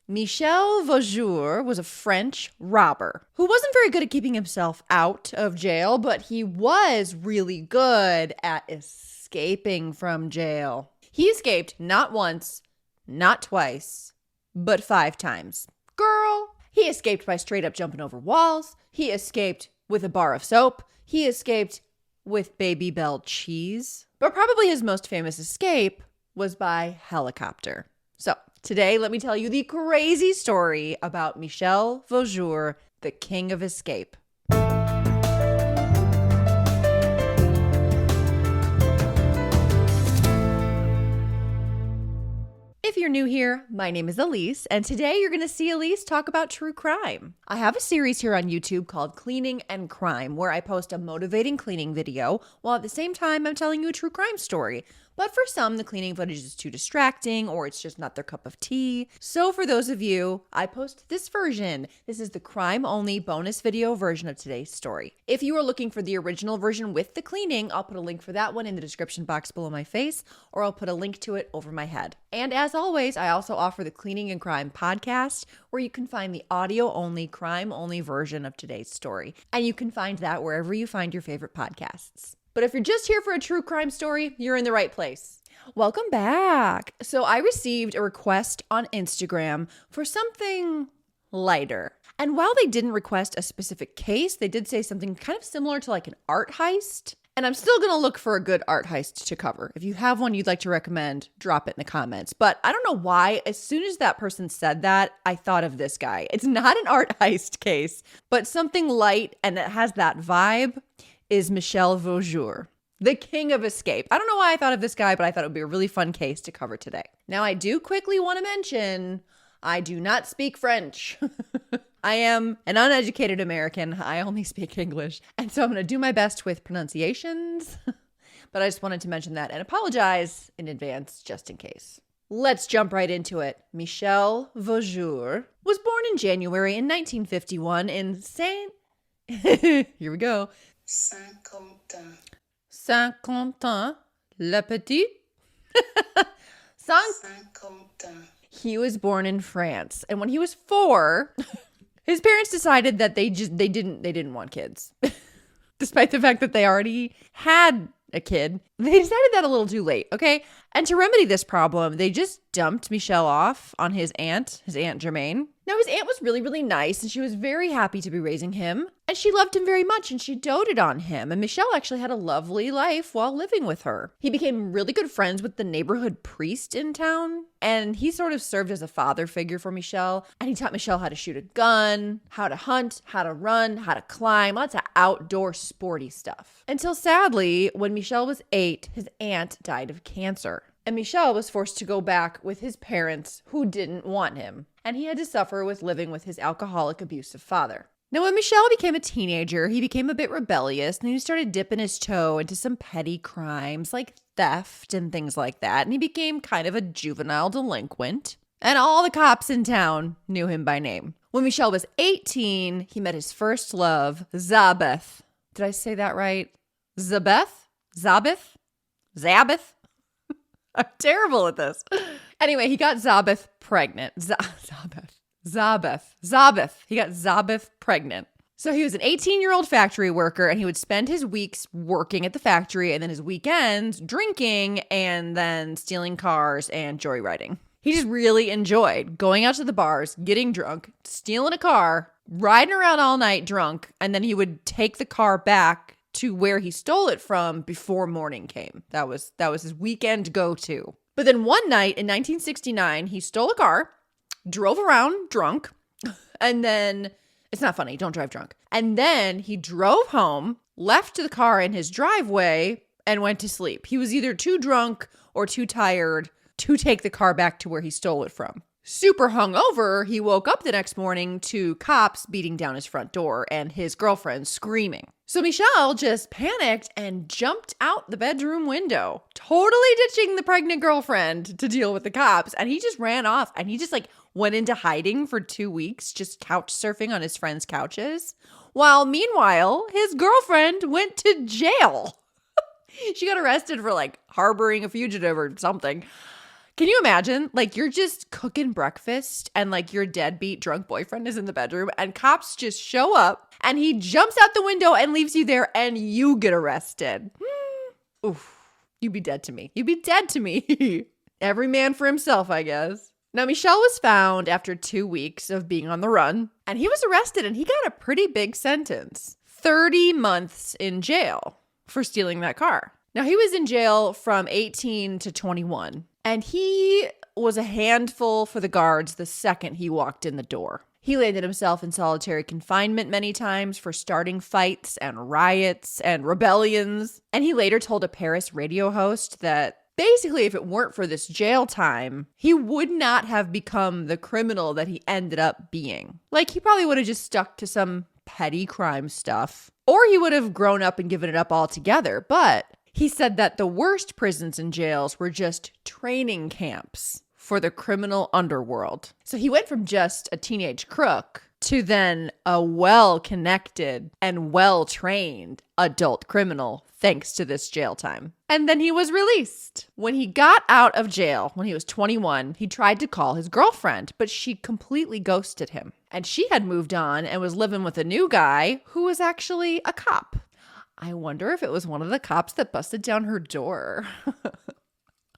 Michel Vaujour was a French robber who wasn't very good at keeping himself out of jail, but he was really good at escaping from jail. He escaped not once, not twice, but 5 times. Girl, he escaped by straight up jumping over walls. He escaped with a bar of soap. He escaped with Baby Bell cheese. But probably his most famous escape was by helicopter. So today, let me tell you the crazy story about Michel Vaujour, the king of escape. If you're new here, my name is Elise, and today you're going to see Elise talk about true crime. I have a series here on YouTube called Cleaning and Crime, where I post a motivating cleaning video, while at the same time I'm telling you a true crime story. But for some, the cleaning footage is too distracting, or it's just not their cup of tea. So for those of you, I post this version. This is the crime-only bonus video version of today's story. If you are looking for the original version with the cleaning, I'll put a link for that one in the description box below my face, or I'll put a link to it over my head. And as always, I also offer the Cleaning and Crime podcast, where you can find the audio-only, crime-only version of today's story. And you can find that wherever you find your favorite podcasts. But if you're just here for a true crime story, you're in the right place. Welcome back. So I received a request on Instagram for something lighter. And while they didn't request a specific case, they did say something kind of similar to like an art heist. And I'm still going to look for a good art heist to cover. If you have one you'd like to recommend, drop it in the comments. But I don't know why, as soon as that person said that, I thought of this guy. It's not an art heist case, but something light and it has that vibe is Michel Vaujour, the king of escape. I don't know why I thought of this guy, but I thought it would be a really fun case to cover today. Now, I do quickly want to mention, I do not speak French. I am an uneducated American. I only speak English. And so I'm going to do my best with pronunciations. But I just wanted to mention that and apologize in advance just in case. Let's jump right into it. Michel Vaujour was born in January in 1951 in Here we go. Saint-Quentin, La Petite. Saint-Quentin. He was born in France, and when he was 4, his parents decided that they didn't want kids, despite the fact that they already had a kid. They decided that a little too late, okay? And to remedy this problem, they just dumped Michel off on his Aunt Germaine. Now, his aunt was really, really nice, and she was very happy to be raising him. And she loved him very much, and she doted on him. And Michel actually had a lovely life while living with her. He became really good friends with the neighborhood priest in town, and he sort of served as a father figure for Michel. And he taught Michel how to shoot a gun, how to hunt, how to run, how to climb, lots of outdoor sporty stuff. Until sadly, when Michel was 8, his aunt died of cancer. And Michel was forced to go back with his parents who didn't want him. And he had to suffer with living with his alcoholic, abusive father. Now, when Michel became a teenager, he became a bit rebellious and he started dipping his toe into some petty crimes like theft and things like that. And he became kind of a juvenile delinquent. And all the cops in town knew him by name. When Michel was 18, he met his first love, Zabeth. Did I say that right? Zabeth? Zabeth? Zabeth? I'm terrible at this. Anyway, he got Zabeth pregnant. Zabeth. He got Zabeth pregnant. So he was an 18-year-old factory worker, and he would spend his weeks working at the factory and then his weekends drinking and then stealing cars and joyriding. He just really enjoyed going out to the bars, getting drunk, stealing a car, riding around all night drunk, and then he would take the car back to where he stole it from before morning came. That was his weekend go-to. But then one night in 1969, he stole a car, drove around drunk, and then, it's not funny, don't drive drunk. And then he drove home, left the car in his driveway, and went to sleep. He was either too drunk or too tired to take the car back to where he stole it from. Super hungover, he woke up the next morning to cops beating down his front door and his girlfriend screaming. So Michel just panicked and jumped out the bedroom window, totally ditching the pregnant girlfriend to deal with the cops. And he just ran off and he just went into hiding for 2 weeks, just couch surfing on his friends' couches. While meanwhile, his girlfriend went to jail. She got arrested for harboring a fugitive or something. Can you imagine? Like, you're just cooking breakfast and like your deadbeat drunk boyfriend is in the bedroom and cops just show up and he jumps out the window and leaves you there and you get arrested. Oof. You'd be dead to me. You'd be dead to me. Every man for himself, I guess. Now, Michel was found after 2 weeks of being on the run, and he was arrested and he got a pretty big sentence. 30 months in jail for stealing that car. Now, he was in jail from 18 to 21, and he was a handful for the guards the second he walked in the door. He landed himself in solitary confinement many times for starting fights and riots and rebellions. And he later told a Paris radio host that basically, if it weren't for this jail time, he would not have become the criminal that he ended up being. Like, he probably would have just stuck to some petty crime stuff, or he would have grown up and given it up altogether. But he said that the worst prisons and jails were just training camps for the criminal underworld. So he went from just a teenage crook to then a well-connected and well-trained adult criminal thanks to this jail time. And then he was released. When he got out of jail, when he was 21, he tried to call his girlfriend, but she completely ghosted him. And she had moved on and was living with a new guy who was actually a cop. I wonder if it was one of the cops that busted down her door.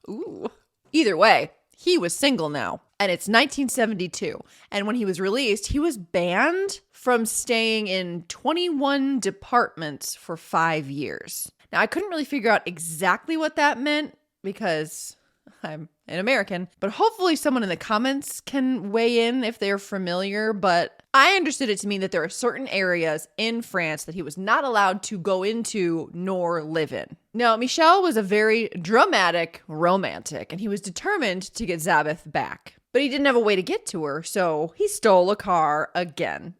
Ooh. Either way, he was single now, and it's 1972. And when he was released, he was banned from staying in 21 departments for 5 years. Now, I couldn't really figure out exactly what that meant because I'm an American, but hopefully someone in the comments can weigh in if they're familiar. But I understood it to mean that there are certain areas in France that he was not allowed to go into nor live in. Now, Michel was a very dramatic romantic, and he was determined to get Zabeth back. But he didn't have a way to get to her, so he stole a car again.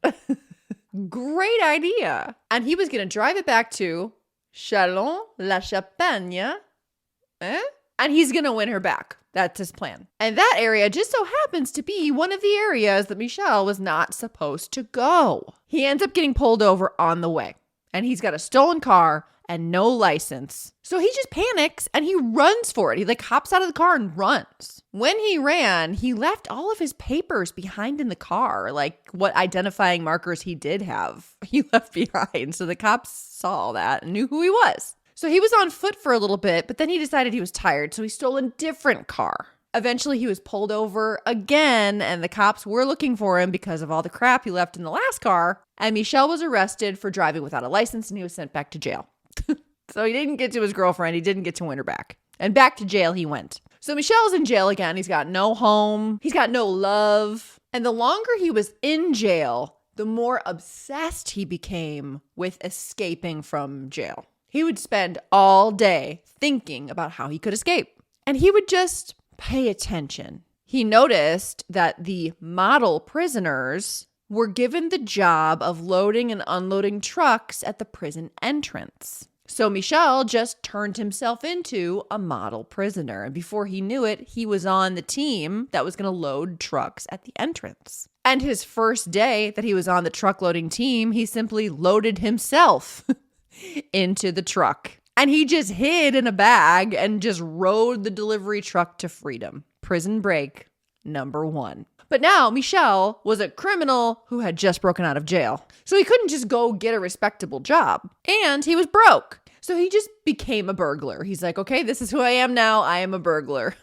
Great idea. And he was going to drive it back to Châlons-la-Champagne. And he's going to win her back. That's his plan. And that area just so happens to be one of the areas that Michel was not supposed to go. He ends up getting pulled over on the way. And he's got a stolen car and no license. So he just panics and he runs for it. He like hops out of the car and runs. When he ran, he left all of his papers behind in the car, like what identifying markers he did have. He left behind. So the cops saw all that and knew who he was. So he was on foot for a little bit, but then he decided he was tired, so he stole a different car. Eventually, he was pulled over again, and the cops were looking for him because of all the crap he left in the last car. And Michel was arrested for driving without a license, and he was sent back to jail. So he didn't get to his girlfriend. He didn't get to win her back. And back to jail he went. So Michel's in jail again. He's got no home. He's got no love. And the longer he was in jail, the more obsessed he became with escaping from jail. He would spend all day thinking about how he could escape. And he would just pay attention. He noticed that the model prisoners were given the job of loading and unloading trucks at the prison entrance. So Michel just turned himself into a model prisoner. And before he knew it, he was on the team that was going to load trucks at the entrance. And his first day that he was on the truck loading team, he simply loaded himself into the truck. And he just hid in a bag and just rode the delivery truck to freedom. Prison break number 1. But now Michel was a criminal who had just broken out of jail. So he couldn't just go get a respectable job. And he was broke. So he just became a burglar. He's like, okay, this is who I am now. I am a burglar.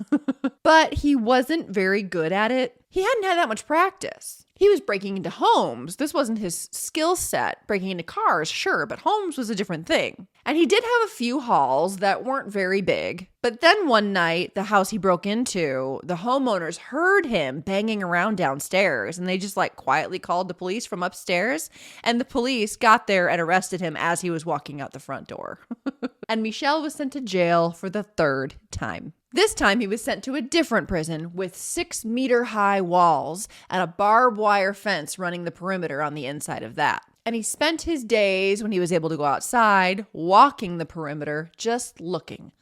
But he wasn't very good at it. He hadn't had that much practice. He was breaking into homes. This wasn't his skill set. Breaking into cars, sure, but homes was a different thing. And he did have a few hauls that weren't very big. But then one night, the house he broke into, the homeowners heard him banging around downstairs, and they just like quietly called the police from upstairs. And the police got there and arrested him as he was walking out the front door. And Michel was sent to jail for the 3rd time. This time he was sent to a different prison with 6-meter-high walls and a barbed wire fence running the perimeter on the inside of that. And he spent his days when he was able to go outside, walking the perimeter, just looking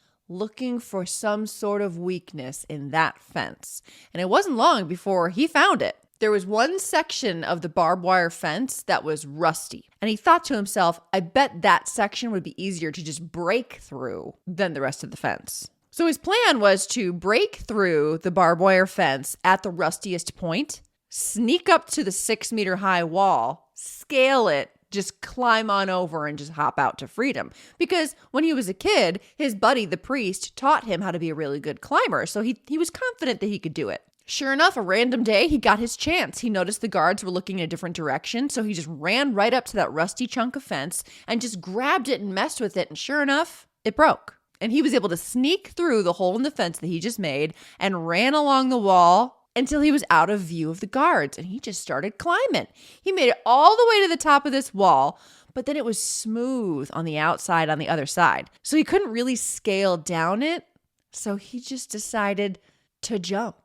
for some sort of weakness in that fence. And it wasn't long before he found it. There was one section of the barbed wire fence that was rusty. And he thought to himself, I bet that section would be easier to just break through than the rest of the fence. So his plan was to break through the barbed wire fence at the rustiest point, sneak up to the 6-meter high wall, scale it, just climb on over and just hop out to freedom. Because when he was a kid, his buddy, the priest, taught him how to be a really good climber. So he was confident that he could do it. Sure enough, a random day, he got his chance. He noticed the guards were looking in a different direction. So he just ran right up to that rusty chunk of fence and just grabbed it and messed with it. And sure enough, it broke. And he was able to sneak through the hole in the fence that he just made and ran along the wall until he was out of view of the guards. And he just started climbing. He made it all the way to the top of this wall, but then it was smooth on the outside, on the other side. So he couldn't really scale down it. So he just decided to jump.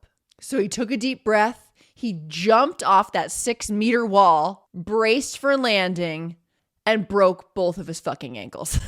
So he took a deep breath. He jumped off that 6-meter wall, braced for landing, and broke both of his fucking ankles.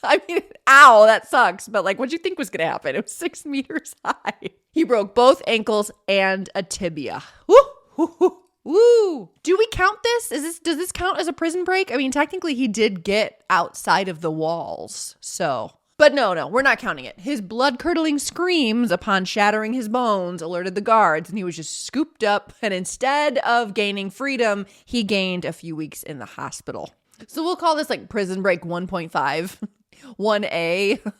I mean, ow, that sucks. But like, what'd you think was going to happen? It was 6 meters high. He broke both ankles and a tibia. Woo, woo, woo, woo. Do we count this? Does this count as a prison break? I mean, technically he did get outside of the walls. So, but no, we're not counting it. His blood-curdling screams upon shattering his bones alerted the guards, and he was just scooped up. And instead of gaining freedom, he gained a few weeks in the hospital. So we'll call this like prison break 1.5. 1A.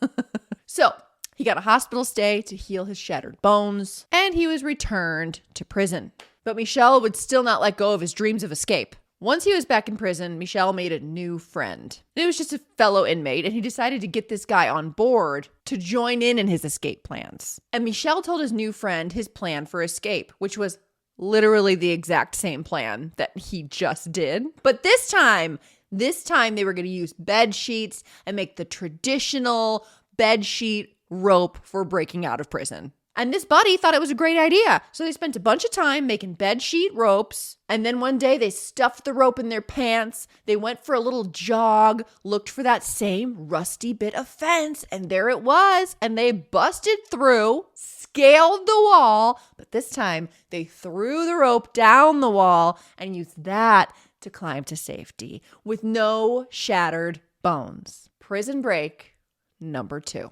So he got a hospital stay to heal his shattered bones, and he was returned to prison. But Michel would still not let go of his dreams of escape. Once he was back in prison, Michel made a new friend. It was just a fellow inmate, and he decided to get this guy on board to join in his escape plans. And Michel told his new friend his plan for escape, which was literally the exact same plan that he just did. But this time they were going to use bed sheets and make the traditional bed sheet rope for breaking out of prison. And this buddy thought it was a great idea. So they spent a bunch of time making bed sheet ropes. And then one day they stuffed the rope in their pants. They went for a little jog, looked for that same rusty bit of fence. And there it was. And they busted through, scaled the wall. But this time they threw the rope down the wall and used that to climb to safety with no shattered bones. Prison break number 2.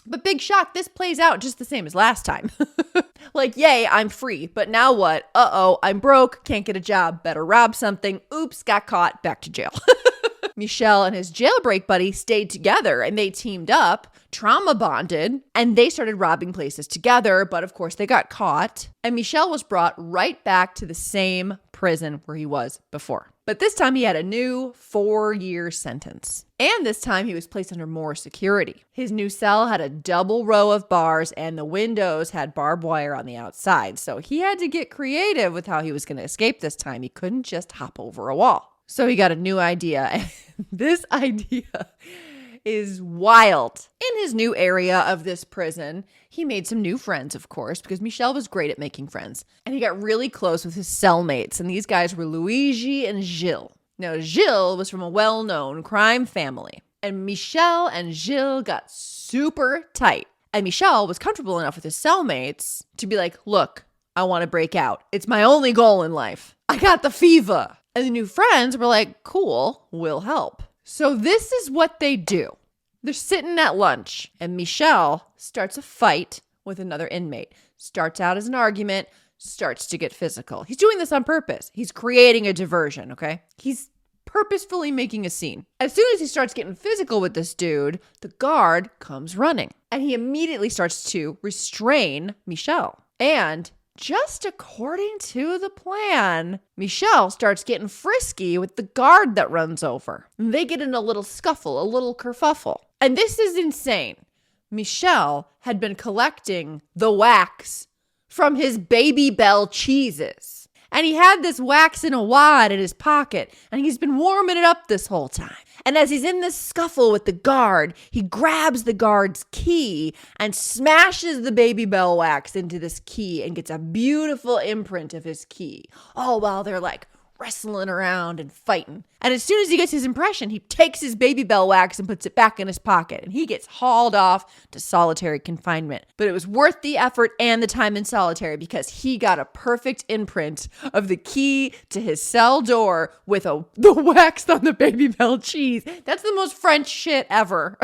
But big shock, this plays out just the same as last time. Like, yay, I'm free. But now what? Uh-oh, I'm broke, can't get a job, better rob something. Oops, got caught, back to jail. Michel and his jailbreak buddy stayed together and they teamed up, trauma bonded, and they started robbing places together. But of course, they got caught. And Michel was brought right back to the same prison where he was before. But this time he had a new 4-year sentence. And this time he was placed under more security. His new cell had a double row of bars and the windows had barbed wire on the outside. So he had to get creative with how he was going to escape this time. He couldn't just hop over a wall. So he got a new idea. This idea is wild. In his new area of this prison, he made some new friends, of course, because Michel was great at making friends. And he got really close with his cellmates, and these guys were Luigi and Gilles. Now, Gilles was from a well-known crime family, and Michel and Gilles got super tight. And Michel was comfortable enough with his cellmates to be like, look, I want to break out. It's my only goal in life. I got the fever. And the new friends were like, cool, we'll help. So this is what they do. They're sitting at lunch, and Michel starts a fight with another inmate. Starts out as an argument, starts to get physical. He's doing this on purpose. He's creating a diversion, okay? He's purposefully making a scene. As soon as he starts getting physical with this dude, the guard comes running. And he immediately starts to restrain Michel. And just according to the plan, Michel starts getting frisky with the guard that runs over. And they get in a little scuffle, a little kerfuffle. And this is insane. Michel had been collecting the wax from his Baby Bell cheeses. And he had this wax in a wad in his pocket, and he's been warming it up this whole time. And as he's in this scuffle with the guard, he grabs the guard's key and smashes the Baby Bell wax into this key and gets a beautiful imprint of his key. All while they're like wrestling around and fighting. And as soon as he gets his impression, he takes his Baby Bell wax and puts it back in his pocket. And he gets hauled off to solitary confinement. But it was worth the effort and the time in solitary because he got a perfect imprint of the key to his cell door with the wax on the Baby Bell cheese. That's the most French shit ever.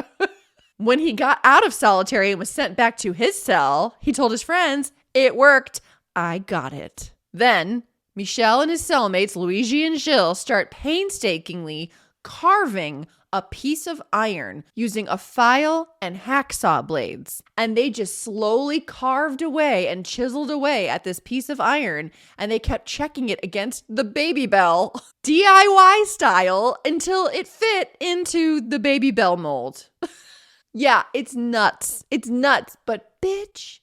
When he got out of solitary and was sent back to his cell, he told his friends, "It worked. I got it." Then Michel and his cellmates, Luigi and Gilles, start painstakingly carving a piece of iron using a file and hacksaw blades. And they just slowly carved away and chiseled away at this piece of iron. And they kept checking it against the Baby Bell DIY style until it fit into the Baby Bell mold. Yeah, it's nuts. It's nuts. But bitch,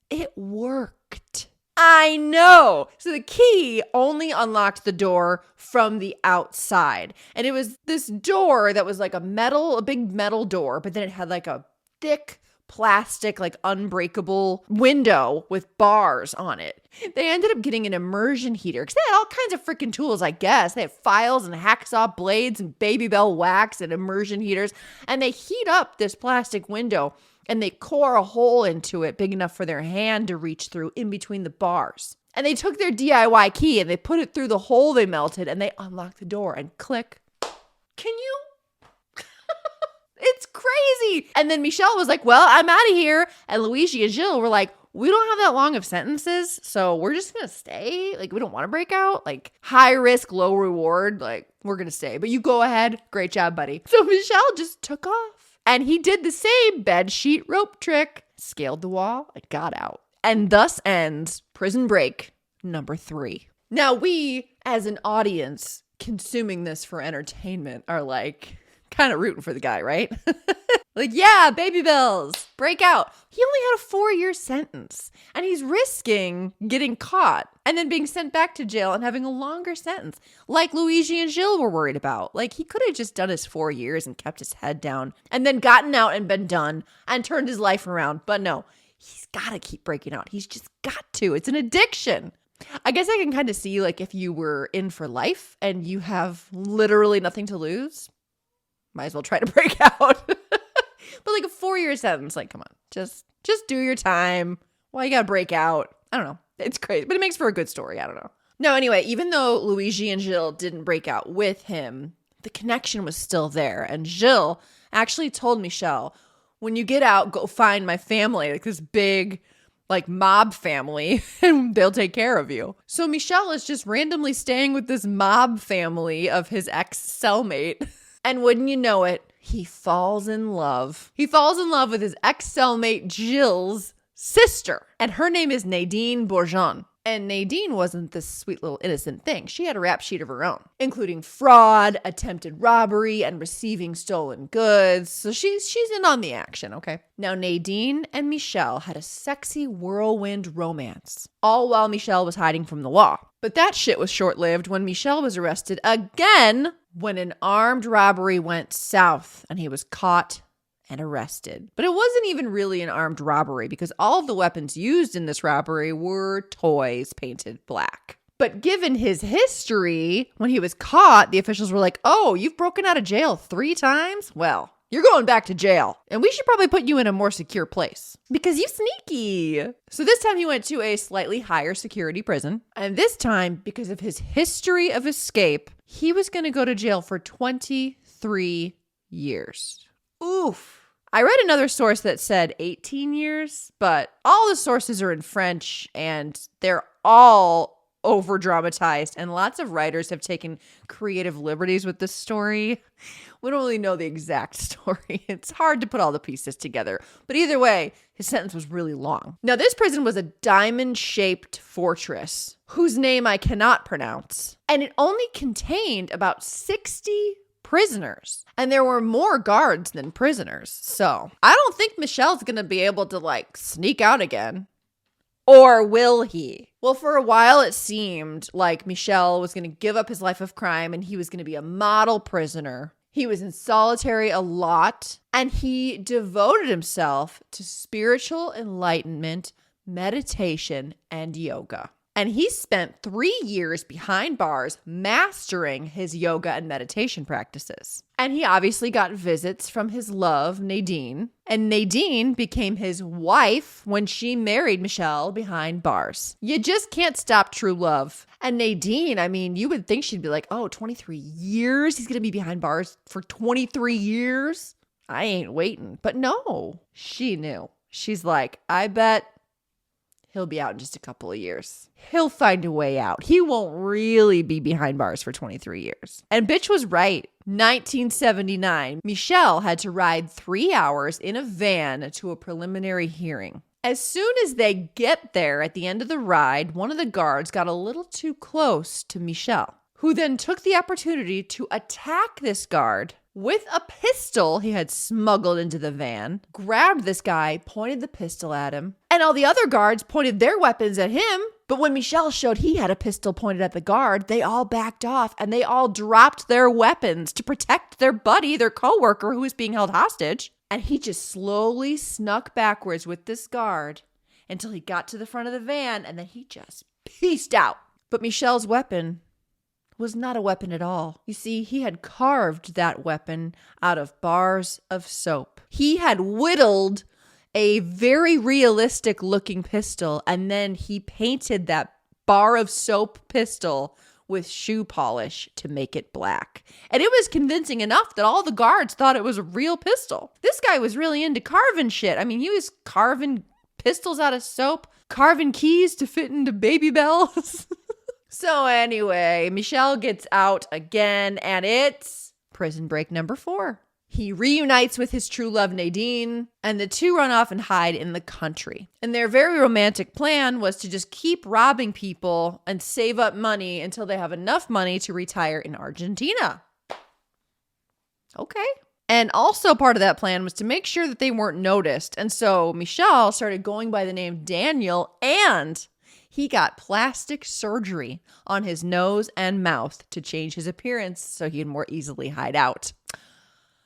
it worked. I know. So the key only unlocked the door from the outside. And it was this door that was like a big metal door, but then it had like a thick plastic, like unbreakable window with bars on it. They ended up getting an immersion heater because they had all kinds of freaking tools, I guess. They had files and hacksaw blades and Baby Bell wax and immersion heaters. And they heat up this plastic window and they core a hole into it big enough for their hand to reach through in between the bars. And they took their DIY key and they put it through the hole they melted and they unlocked the door and click. Can you? It's crazy. And then Michel was like, "Well, I'm out of here." And Luigi and Gilles were like, "We don't have that long of sentences, so we're just going to stay. Like, we don't want to break out. Like, high risk, low reward. Like, we're going to stay. But you go ahead. Great job, buddy." So Michel just took off. And he did the same bed sheet rope trick, scaled the wall, and got out. And thus ends prison break number 3. Now, we, as an audience consuming this for entertainment, are like kind of rooting for the guy, right? Like, yeah, Baby Bells, break out. He only had a 4-year sentence and he's risking getting caught and then being sent back to jail and having a longer sentence like Luigi and Gilles were worried about. Like, he could have just done his 4 years and kept his head down and then gotten out and been done and turned his life around. But no, he's got to keep breaking out. He's just got to. It's an addiction. I guess I can kind of see, like, if you were in for life and you have literally nothing to lose, might as well try to break out. But like a 4-year sentence, like, come on, just do your time. Why you gotta break out? I don't know. It's crazy, but it makes for a good story. I don't know. No, anyway, even though Luigi and Gilles didn't break out with him, the connection was still there. And Gilles actually told Michel, "When you get out, go find my family, like this big, like, mob family, and they'll take care of you." So Michel is just randomly staying with this mob family of his ex-cellmate. And wouldn't you know it, he falls in love. He falls in love with his ex-cellmate Gilles' sister. And her name is Nadine Bourgeon. And Nadine wasn't this sweet little innocent thing. She had a rap sheet of her own, including fraud, attempted robbery, and receiving stolen goods. So she's in on the action, okay? Now, Nadine and Michel had a sexy whirlwind romance, all while Michel was hiding from the law. But that shit was short-lived when Michel was arrested again when an armed robbery went south and he was caught and arrested. But it wasn't even really an armed robbery because all of the weapons used in this robbery were toys painted black. But given his history, when he was caught, the officials were like, "Oh, you've broken out of jail 3 times? Well, you're going back to jail. And we should probably put you in a more secure place because you sneaky." So this time he went to a slightly higher security prison. And this time, because of his history of escape, he was going to go to jail for 23 years. Oof. I read another source that said 18 years, but all the sources are in French and they're all over dramatized, and lots of writers have taken creative liberties with this story. We don't really know the exact story. It's hard to put all the pieces together, but either way, his sentence was really long. Now, this prison was a diamond-shaped fortress whose name I cannot pronounce, and it only contained about 60 prisoners, and there were more guards than prisoners. So I don't think Michel's gonna be able to, like, sneak out again. Or will he? Well, for a while it seemed like Michel was gonna give up his life of crime and he was gonna be a model prisoner. He was in solitary a lot, and he devoted himself to spiritual enlightenment, meditation, and yoga. And he spent 3 years behind bars mastering his yoga and meditation practices. And he obviously got visits from his love, Nadine. And Nadine became his wife when she married Michel behind bars. You just can't stop true love. And Nadine, I mean, you would think she'd be like, "Oh, 23 years? He's going to be behind bars for 23 years? I ain't waiting. But no, she knew. She's like, I bet he'll be out in just a couple of years. He'll find a way out. He won't really be behind bars for 23 years. And bitch was right. 1979, Michel had to ride 3 hours in a van to a preliminary hearing. As soon as they get there at the end of the ride, one of the guards got a little too close to Michel, who then took the opportunity to attack this guard with a pistol he had smuggled into the van, grabbed this guy, pointed the pistol at him, and all the other guards pointed their weapons at him. But when Michel showed he had a pistol pointed at the guard, they all backed off and they all dropped their weapons to protect their buddy, their coworker who was being held hostage. And he just slowly snuck backwards with this guard until he got to the front of the van, and then he just peaced out. But Michel's weapon was not a weapon at all. You see, he had carved that weapon out of bars of soap. He had whittled a very realistic looking pistol, and then he painted that bar of soap pistol with shoe polish to make it black. And it was convincing enough that all the guards thought it was a real pistol. This guy was really into carving shit. I mean, he was carving pistols out of soap, carving keys to fit into baby bells. So anyway, Michel gets out again, and it's prison break number 4. He reunites with his true love, Nadine, and the two run off and hide in the country. And their very romantic plan was to just keep robbing people and save up money until they have enough money to retire in Argentina. Okay. And also part of that plan was to make sure that they weren't noticed. And so Michel started going by the name Daniel, and he got plastic surgery on his nose and mouth to change his appearance so he could more easily hide out.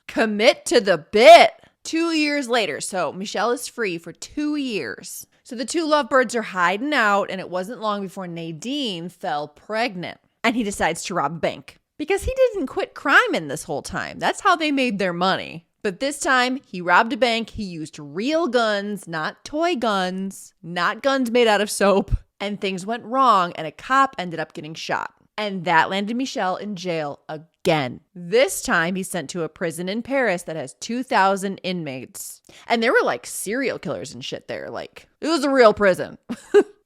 Commit to the bit. 2 years later, so Michel is free for 2 years. So the two lovebirds are hiding out, and it wasn't long before Nadine fell pregnant. And he decides to rob a bank because he didn't quit crime in this whole time. That's how they made their money. But this time, he robbed a bank. He used real guns, not toy guns, not guns made out of soap. And things went wrong, and a cop ended up getting shot. And that landed Michel in jail again. This time, he's sent to a prison in Paris that has 2,000 inmates. And there were like serial killers and shit there. Like, it was a real prison.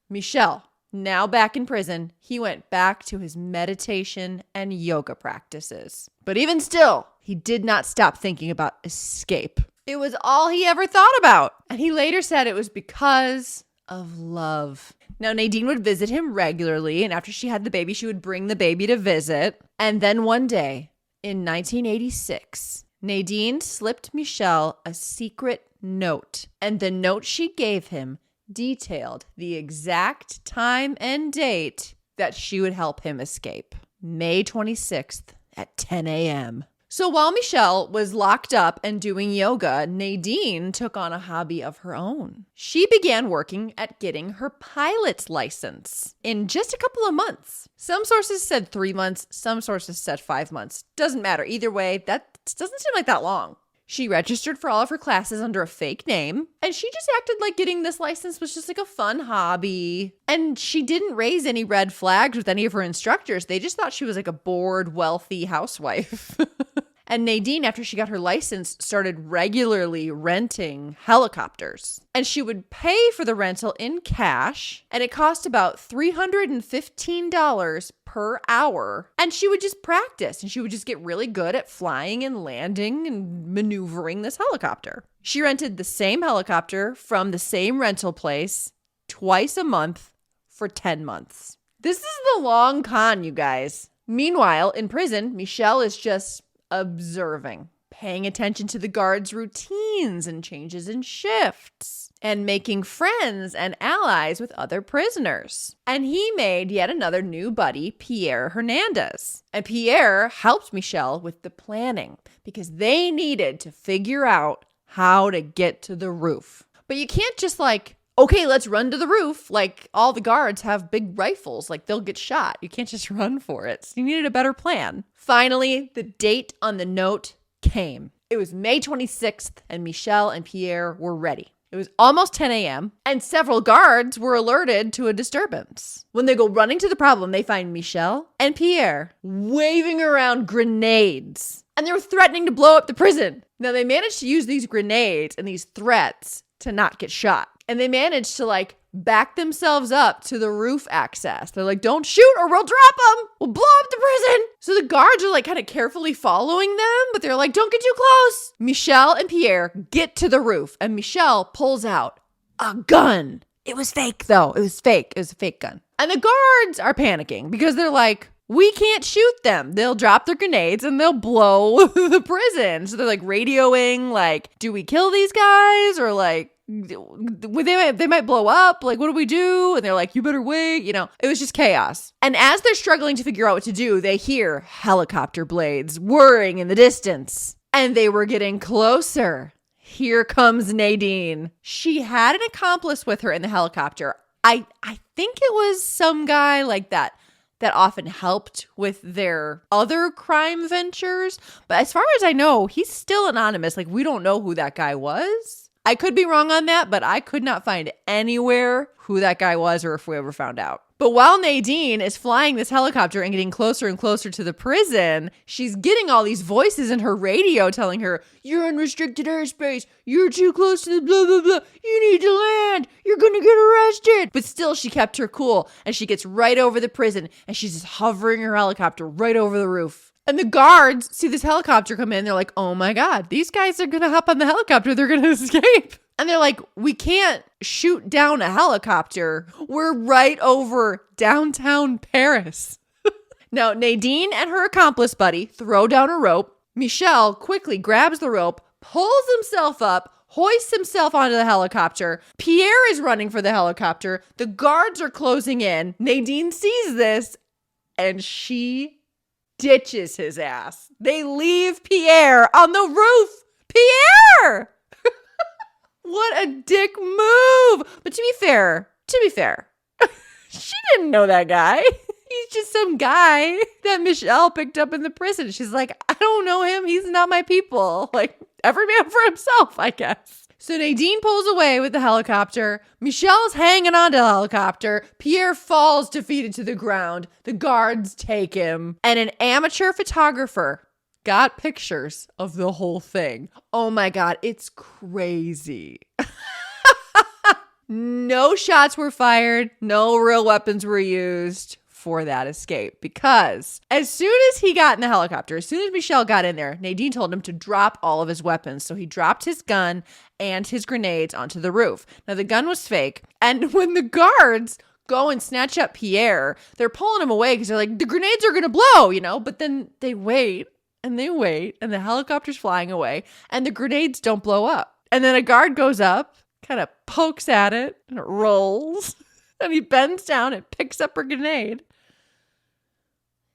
Michel, now back in prison, he went back to his meditation and yoga practices. But even still, he did not stop thinking about escape. It was all he ever thought about. And he later said it was because of love. Now, Nadine would visit him regularly, and after she had the baby, she would bring the baby to visit. And then one day, in 1986, Nadine slipped Michel a secret note. And the note she gave him detailed the exact time and date that she would help him escape. May 26th at 10 a.m. So while Michel was locked up and doing yoga, Nadine took on a hobby of her own. She began working at getting her pilot's license in just a couple of months. Some sources said 3 months, some sources said 5 months. Doesn't matter. Either way, that doesn't seem like that long. She registered for all of her classes under a fake name, and she just acted like getting this license was just like a fun hobby. And she didn't raise any red flags with any of her instructors. They just thought she was like a bored, wealthy housewife. And Nadine, after she got her license, started regularly renting helicopters. And she would pay for the rental in cash, and it cost about $315 per hour. And she would just practice, and she would just get really good at flying and landing and maneuvering this helicopter. She rented the same helicopter from the same rental place twice a month for 10 months. This is the long con, you guys. Meanwhile, in prison, Michel is just observing, paying attention to the guards' routines and changes in shifts, and making friends and allies with other prisoners. And he made yet another new buddy, Pierre Hernandez. And Pierre helped Michel with the planning because they needed to figure out how to get to the roof. But you can't just okay, let's run to the roof. Like, all the guards have big rifles. Like, they'll get shot. You can't just run for it. So you needed a better plan. Finally, the date on the note came. It was May 26th, and Michel and Pierre were ready. It was almost 10 a.m., and several guards were alerted to a disturbance. When they go running to the problem, they find Michel and Pierre waving around grenades and they were threatening to blow up the prison. Now they managed to use these grenades and these threats to not get shot. And they managed to like back themselves up to the roof access. They're like, don't shoot or we'll drop them. We'll blow up the prison. So the guards are like kind of carefully following them, but they're like, don't get too close. Michel and Pierre get to the roof and Michel pulls out a gun. It was fake though. It was fake. It was a fake gun. And the guards are panicking because they're like, we can't shoot them. They'll drop their grenades and they'll blow the prison. So they're like radioing, like, do we kill these guys? Or like, they might blow up. Like, what do we do? And they're like, you better wait. You know, it was just chaos. And as they're struggling to figure out what to do, they hear helicopter blades whirring in the distance. And they were getting closer. Here comes Nadine. She had an accomplice with her in the helicopter. I think it was some guy like that often helped with their other crime ventures. But as far as I know, he's still anonymous. Like, we don't know who that guy was. I could be wrong on that, but I could not find anywhere who that guy was or if we ever found out. But while Nadine is flying this helicopter and getting closer and closer to the prison, she's getting all these voices in her radio telling her, you're in restricted airspace. You're too close to the blah, blah, blah. You need to land. You're going to get arrested. But still, she kept her cool and she gets right over the prison and she's just hovering her helicopter right over the roof. And the guards see this helicopter come in. They're like, oh my God, these guys are going to hop on the helicopter. They're going to escape. And they're like, we can't shoot down a helicopter. We're right over downtown Paris. Now, Nadine and her accomplice buddy throw down a rope. Michel quickly grabs the rope, pulls himself up, hoists himself onto the helicopter. Pierre is running for the helicopter. The guards are closing in. Nadine sees this and she ditches his ass. They leave Pierre on the roof. Pierre! What a dick move. But to be fair, she didn't know that guy. He's just some guy that Michel picked up in the prison. She's like, I don't know him. He's not my people. Like, every man for himself, I guess. So Nadine pulls away with the helicopter. Michel's hanging onto the helicopter. Pierre falls defeated to the ground. The guards take him. And an amateur photographer got pictures of the whole thing. Oh my God, it's crazy. No shots were fired. No real weapons were used for that escape because as soon as he got in the helicopter, as soon as Michel got in there, Nadine told him to drop all of his weapons. So he dropped his gun and his grenades onto the roof. Now the gun was fake. And when the guards go and snatch up Pierre, they're pulling him away because they're like, the grenades are going to blow, you know, but then they wait. And they wait, and the helicopter's flying away, and the grenades don't blow up. And then a guard goes up, kind of pokes at it, and it rolls. And he bends down and picks up her grenade.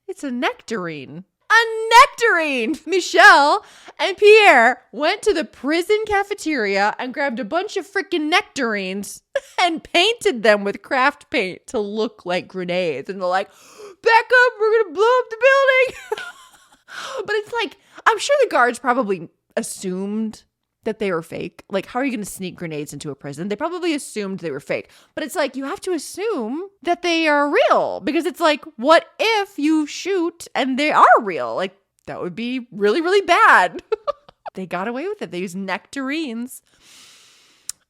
It's a nectarine. A nectarine! Michel and Pierre went to the prison cafeteria and grabbed a bunch of freaking nectarines and painted them with craft paint to look like grenades. And they're like, back up, we're going to blow up the building. But it's like, I'm sure the guards probably assumed that they were fake. Like, how are you going to sneak grenades into a prison? They probably assumed they were fake. But it's like, you have to assume that they are real. Because it's like, what if you shoot and they are real? Like, that would be really, really bad. They got away with it. They used nectarines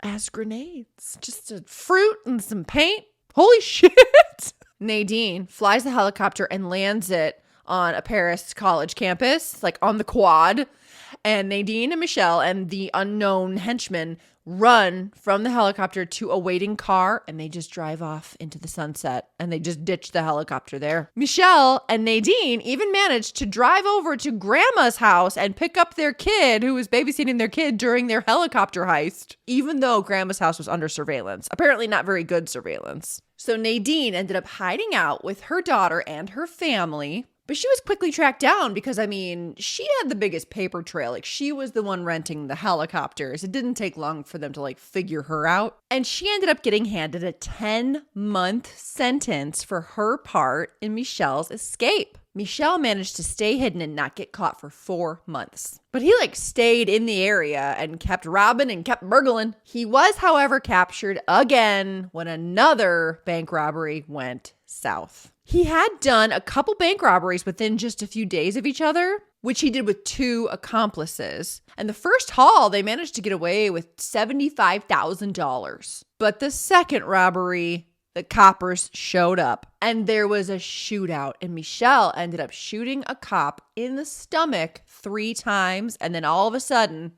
as grenades. Just a fruit and some paint. Holy shit. Nadine flies the helicopter and lands it on a Paris college campus, like on the quad. And Nadine and Michel and the unknown henchman run from the helicopter to a waiting car, and they just drive off into the sunset, and they just ditch the helicopter there. Michel and Nadine even managed to drive over to grandma's house and pick up their kid who was babysitting their kid during their helicopter heist, even though grandma's house was under surveillance. Apparently not very good surveillance. So Nadine ended up hiding out with her daughter and her family. But she was quickly tracked down because, I mean, she had the biggest paper trail. Like, she was the one renting the helicopters. It didn't take long for them to, like, figure her out. And she ended up getting handed a 10-month sentence for her part in Michel's escape. Michel managed to stay hidden and not get caught for 4 months. But he, like, stayed in the area and kept robbing and kept burgling. He was, however, captured again when another bank robbery went south. He had done a couple bank robberies within just a few days of each other, which he did with 2 accomplices. And the first haul, they managed to get away with $75,000. But the second robbery, the coppers showed up and there was a shootout. And Michel ended up shooting a cop in the stomach 3 times. And then all of a sudden,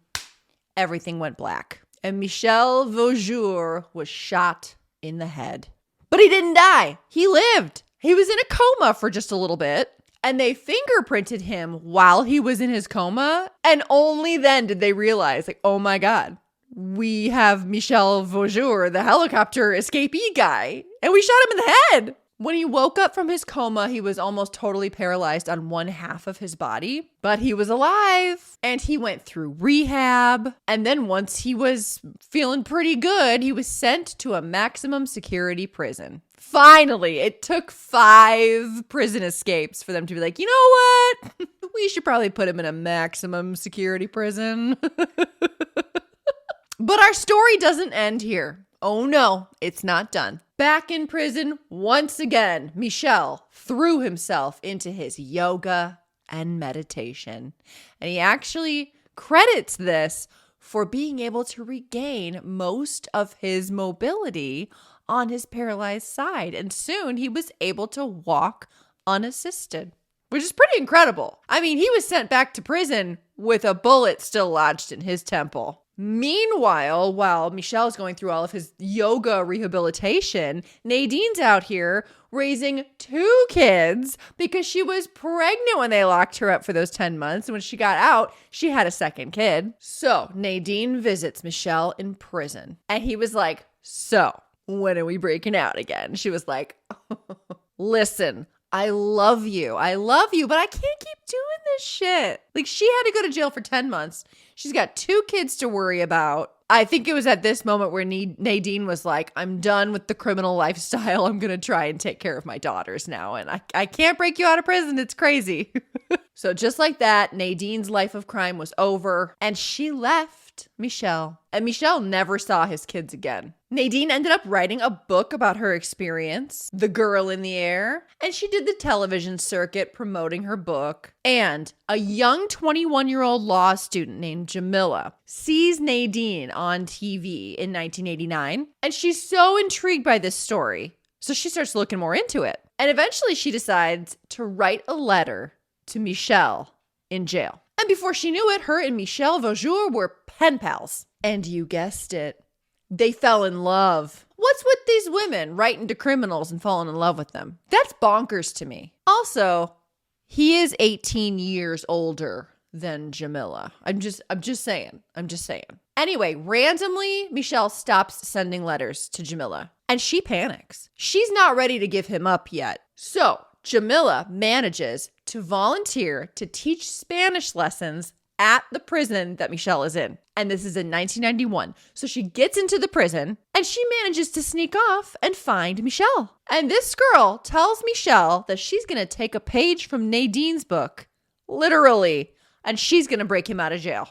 everything went black. And Michel Vaujour was shot in the head. But he didn't die. He lived. He was in a coma for just a little bit. And they fingerprinted him while he was in his coma. And only then did they realize, like, oh my God, we have Michel Vaujour, the helicopter escapee guy. And we shot him in the head. When he woke up from his coma, he was almost totally paralyzed on one half of his body, but he was alive and he went through rehab. And then once he was feeling pretty good, he was sent to a maximum security prison. Finally, it took 5 prison escapes for them to be like, you know what? We should probably put him in a maximum security prison. But our story doesn't end here. Oh no, it's not done. Back in prison once again, Michel threw himself into his yoga and meditation. And he actually credits this for being able to regain most of his mobility on his paralyzed side. And soon he was able to walk unassisted, which is pretty incredible. I mean, he was sent back to prison with a bullet still lodged in his temple. Meanwhile, while Michel's going through all of his yoga rehabilitation, Nadine's out here raising 2 kids because she was pregnant when they locked her up for those 10 months. And when she got out, she had a second kid. So Nadine visits Michel in prison. And he was like, so when are we breaking out again? She was like, listen, I love you, but I can't keep doing this shit. Like, she had to go to jail for 10 months. She's got 2 kids to worry about. I think it was at this moment where Nadine was like, I'm done with the criminal lifestyle. I'm going to try and take care of my daughters now. And I can't break you out of prison. It's crazy. So just like that, Nadine's life of crime was over and she left Michel. And Michel never saw his kids again. Nadine ended up writing a book about her experience, The Girl in the Air, and she did the television circuit promoting her book. And a young 21-year-old law student named Jamilla sees Nadine on TV in 1989, and she's so intrigued by this story, so she starts looking more into it. And eventually she decides to write a letter to Michel in jail. And before she knew it, her and Michel Vaujour were pen pals. And you guessed it, they fell in love. What's with these women writing to criminals and falling in love with them? That's bonkers to me. Also, he is 18 years older than Jamilla. I'm just saying. Anyway, randomly, Michel stops sending letters to Jamilla and she panics. She's not ready to give him up yet. So Jamilla manages to volunteer to teach Spanish lessons at the prison that Michel is in. And this is in 1991. So she gets into the prison and she manages to sneak off and find Michel. And this girl tells Michel that she's going to take a page from Nadine's book, literally, and she's going to break him out of jail.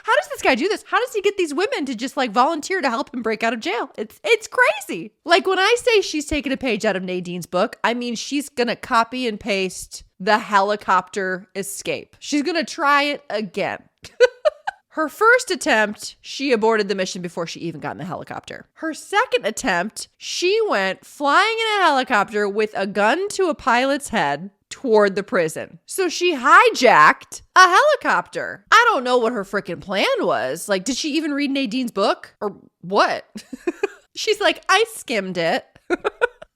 How does this guy do this? How does he get these women to just like volunteer to help him break out of jail? It's crazy. Like when I say she's taking a page out of Nadine's book, I mean she's going to copy and paste the helicopter escape. She's going to try it again. Her first attempt, she aborted the mission before she even got in the helicopter. Her second attempt, she went flying in a helicopter with a gun to a pilot's head toward the prison. So she hijacked a helicopter. I don't know what her freaking plan was. Like, did she even read Nadine's book or what? She's like, I skimmed it.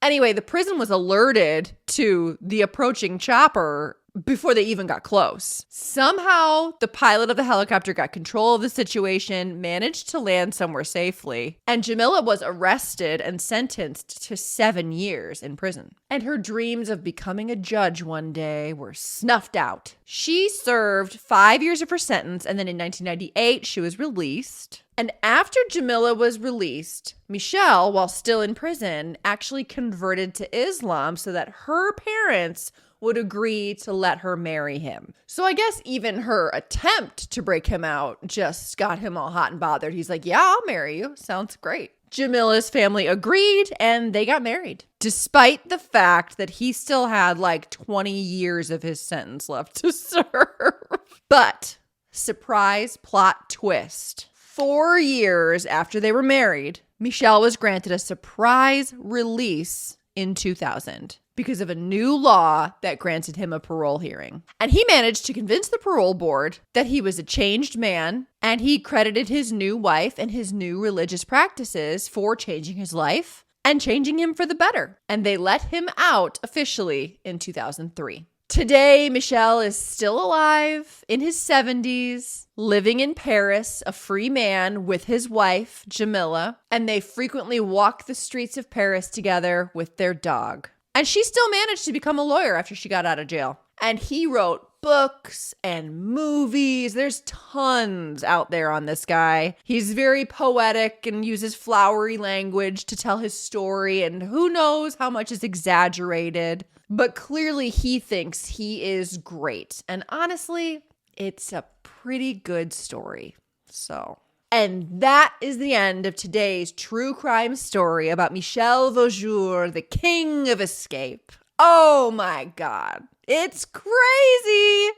Anyway, the prison was alerted to the approaching chopper before they even got close. Somehow, the pilot of the helicopter got control of the situation, managed to land somewhere safely, and Jamilla was arrested and sentenced to 7 years in prison. And her dreams of becoming a judge one day were snuffed out. She served 5 years of her sentence, and then in 1998, she was released. And after Jamilla was released, Michel, while still in prison, actually converted to Islam so that her parents would agree to let her marry him. So I guess even her attempt to break him out just got him all hot and bothered. He's like, yeah, I'll marry you. Sounds great. Jamilla's family agreed and they got married, despite the fact that he still had like 20 years of his sentence left to serve. But surprise plot twist. 4 years after they were married, Michel was granted a surprise release in 2000 because of a new law that granted him a parole hearing. And he managed to convince the parole board that he was a changed man, and he credited his new wife and his new religious practices for changing his life and changing him for the better. And they let him out officially in 2003. Today, Michel is still alive in his 70s, living in Paris, a free man with his wife, Jamilla, and they frequently walk the streets of Paris together with their dog. And she still managed to become a lawyer after she got out of jail. And he wrote books and movies. There's tons out there on this guy. He's very poetic and uses flowery language to tell his story, and who knows how much is exaggerated. But clearly he thinks he is great. And honestly, it's a pretty good story. And that is the end of today's true crime story about Michel Vaujour, the king of escape. Oh my God. It's crazy.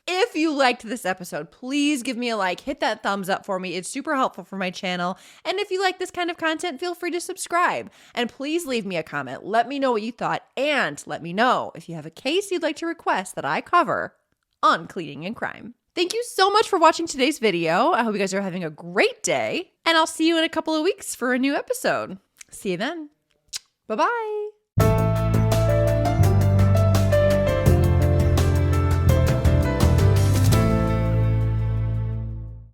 If you liked this episode, please give me a like, hit that thumbs up for me. It's super helpful for my channel. And if you like this kind of content, feel free to subscribe. And please leave me a comment. Let me know what you thought. And let me know if you have a case you'd like to request that I cover on Cleaning and Crime. Thank you so much for watching today's video. I hope you guys are having a great day. And I'll see you in a couple of weeks for a new episode. See you then. Bye-bye.